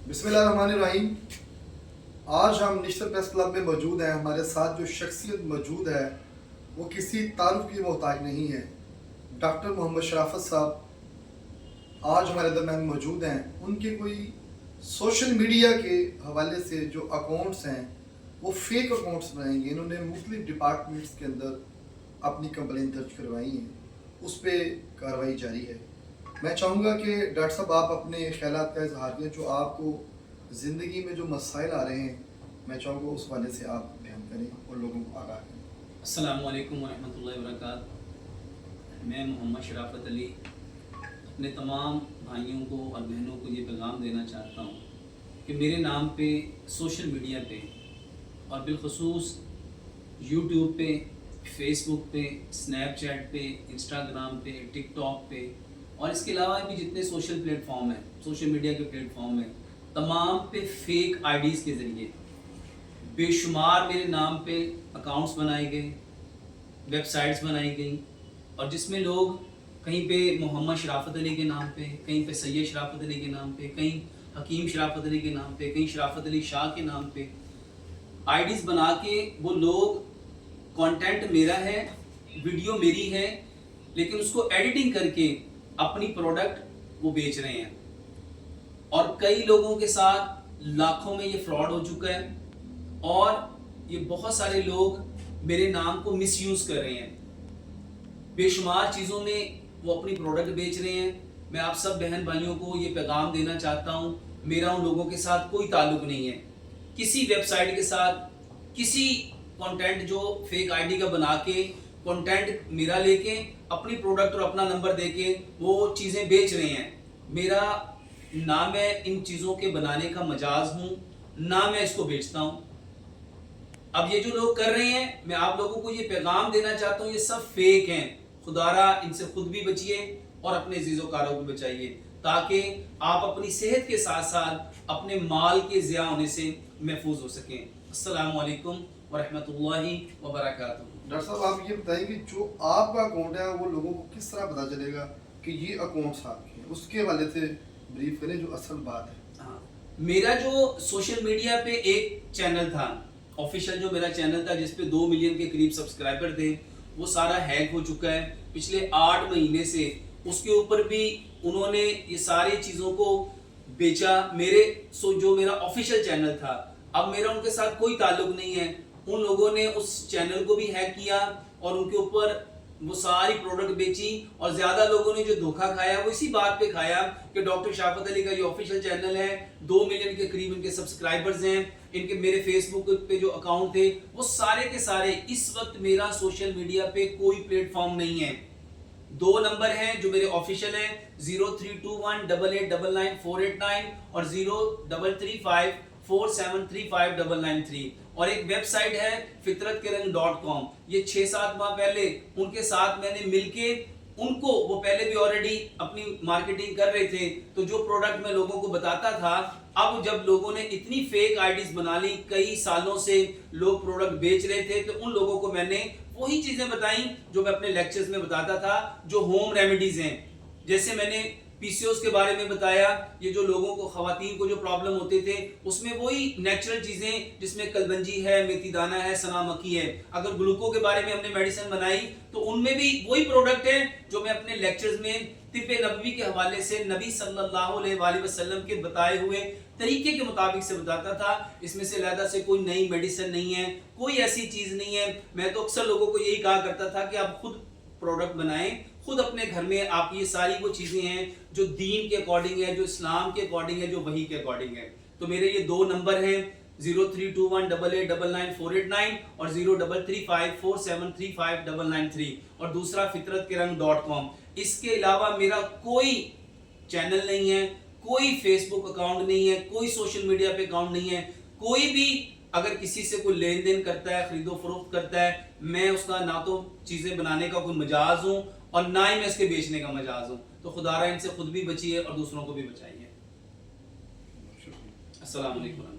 बिस्मिल्लाहिर्रहमानिर्रहीम। आज हम नेशनल प्रेस क्लब में मौजूद हैं। हमारे साथ जो शख्सियत मौजूद है वो किसी तारुफ की मोहताज नहीं है। डॉक्टर मोहम्मद शराफत साहब आज हमारे दरमियान मौजूद हैं। उनके कोई सोशल मीडिया के हवाले से जो अकाउंट्स हैं वो फेक अकाउंट्स बनाएंगे। इन्होंने मुख्तलिफ डिपार्टमेंट्स के अंदर अपनी कंप्लेन दर्ज करवाई हैं, उस पर कार्रवाई जारी है। मैं चाहूँगा कि डॉक्टर साहब आप अपने ख्यालात का इजहार करें। जो आपको ज़िंदगी में जो मसाइल आ रहे हैं, मैं चाहूँगा उस वाले से आप बयान करें और लोगों को आगाह करें। अस्सलामु अलैकुम वरहमतुल्लाहि वबरकातुहू। मैं मोहम्मद शराफत अली अपने तमाम भाइयों को और बहनों को ये पैगाम देना चाहता हूँ कि मेरे नाम पे सोशल मीडिया पे और बिलखसूस यूट्यूब पे, फेसबुक पे, स्नैपचैट पे, इंस्टाग्राम पे, टिकटॉक पे और इसके अलावा भी जितने सोशल प्लेटफॉर्म हैं, सोशल मीडिया के प्लेटफॉर्म हैं, तमाम पे फेक आईडीज़ के ज़रिए बेशुमार मेरे नाम पे अकाउंट्स बनाए गए, वेबसाइट्स बनाई गई और जिसमें लोग कहीं पे मोहम्मद शराफत अली के नाम पे, कहीं पे सैयद शराफत अली के नाम पे, कहीं हकीम शराफत अली के नाम पे, कहीं शराफत अली शाह के नाम पे आईडीज़ बना के वो लोग कंटेंट मेरा है, वीडियो मेरी है, लेकिन उसको एडिटिंग करके अपनी प्रोडक्ट वो बेच रहे हैं। और कई लोगों के साथ लाखों में ये फ्रॉड हो चुका है और ये बहुत सारे लोग मेरे नाम को मिसयूज़ कर रहे हैं। बेशुमार चीज़ों में वो अपनी प्रोडक्ट बेच रहे हैं। मैं आप सब बहन भाइयों को ये पैगाम देना चाहता हूँ, मेरा उन लोगों के साथ कोई ताल्लुक नहीं है। किसी वेबसाइट के साथ किसी कंटेंट जो फेक आईडी का बना के कंटेंट मेरा लेके अपनी प्रोडक्ट और अपना नंबर देके वो चीज़ें बेच रहे हैं। मेरा ना मैं इन चीज़ों के बनाने का मजाज हूँ, ना मैं इसको बेचता हूँ। अब ये जो लोग कर रहे हैं, मैं आप लोगों को ये पैगाम देना चाहता हूँ, ये सब फेक हैं। खुदारा इनसे खुद भी बचिए और अपने अज़ीज़ोकारों को बचाइए ताकि आप अपनी सेहत के साथ साथ अपने माल के ज़िया होने से महफूज हो सकें। अस्सलामु अलैकुम वरहमतुल्लाहि वबरकातुहू। डॉक्टर साहब आप ये बताइए कि जो आपका अकाउंट है वो लोगों को किस तरह पता चलेगा कि ये अकाउंट्स आपके हैं, उसके हवाले से ब्रीफ करें जो असल बात है। हाँ, मेरा जो सोशल मीडिया पे एक चैनल था, ऑफिशियल जो मेरा चैनल था जिसपे 2 मिलियन के करीब सब्सक्राइबर थे, वो सारा हैक हो चुका है पिछले 8 महीने से। उसके ऊपर भी उन्होंने ये सारी चीज़ों को बेचा। जो मेरा ऑफिशियल चैनल था, अब मेरा उनके साथ कोई ताल्लुक नहीं है। उन लोगों ने उस चैनल को भी हैक किया और उनके ऊपर वो सारी प्रोडक्ट बेची और ज्यादा लोगों ने जो धोखा खाया वो इसी बात पे खाया कि डॉक्टर शराफत अली का ये ऑफिशियल चैनल है, 2 मिलियन के करीब इनके सब्सक्राइबर्स हैं, इनके मेरे फेसबुक पे जो अकाउंट थे वो सारे के सारे। इस वक्त मेरा सोशल मीडिया पे कोई प्लेटफॉर्म नहीं है। 2 नंबर हैं जो मेरे ऑफिशियल हैं, 032188999489 और 033547359993 और एक वेबसाइट है fitratkerang.com। ये 6-7 माह पहले उनके साथ मैंने मिलके उनको, वो पहले भी ऑलरेडी अपनी मार्केटिंग कर रहे थे, तो जो प्रोडक्ट मैं लोगों को बताता था, अब जब लोगों ने इतनी फेक आईडीज बना ली, कई सालों से लोग प्रोडक्ट बेच रहे थे, तो उन लोगों को मैंने वही चीजें बताई जो मैं अपने लेक्चर्स में बताता था, जो होम रेमेडीज हैं। जैसे मैंने पीसीओएस के बारे में बताया, ये जो लोगों को, खवातीन को जो प्रॉब्लम होते थे, उसमें वही नेचुरल चीजें जिसमें कलबंजी है, मेथी दाना है, सना मक्खी है। अगर ग्लूको के बारे में हमने मेडिसिन बनाई तो उनमें भी वही प्रोडक्ट है जो मैं अपने लेक्चर्स में तिब्बे नबवी के हवाले से नबी सल्लल्लाहु अलैहि वसल्लम के बताए हुए तरीके के मुताबिक से बताता था। इसमें से अलहदा से कोई नई मेडिसिन नहीं है, कोई ऐसी चीज नहीं है। मैं तो अक्सर लोगों को यही कहा करता था कि आप खुद प्रोडक्ट बनाएं, खुद अपने घर में। आप ये सारी वो चीजें हैं जो दीन के अकॉर्डिंग है, जो इस्लाम के अकॉर्डिंग है, जो वही के अकॉर्डिंग है। तो मेरे ये 2 नंबर हैं, 032188999489 और 033547359993 और दूसरा fitratkerang.com। इसके अलावा मेरा कोई चैनल नहीं है, कोई फेसबुक अकाउंट नहीं है, कोई सोशल मीडिया पे अकाउंट नहीं है। कोई भी अगर किसी से कोई लेन देन करता है, खरीदो फरोख्त करता है, मैं उसका ना तो चीजें बनाने का कोई मजाज हूँ और ना ही मैं इसके बेचने का मजाज हूँ। तो खुदारा इनसे खुद भी बचिए और दूसरों को भी बचाइए। अस्सलाम वालेकुम।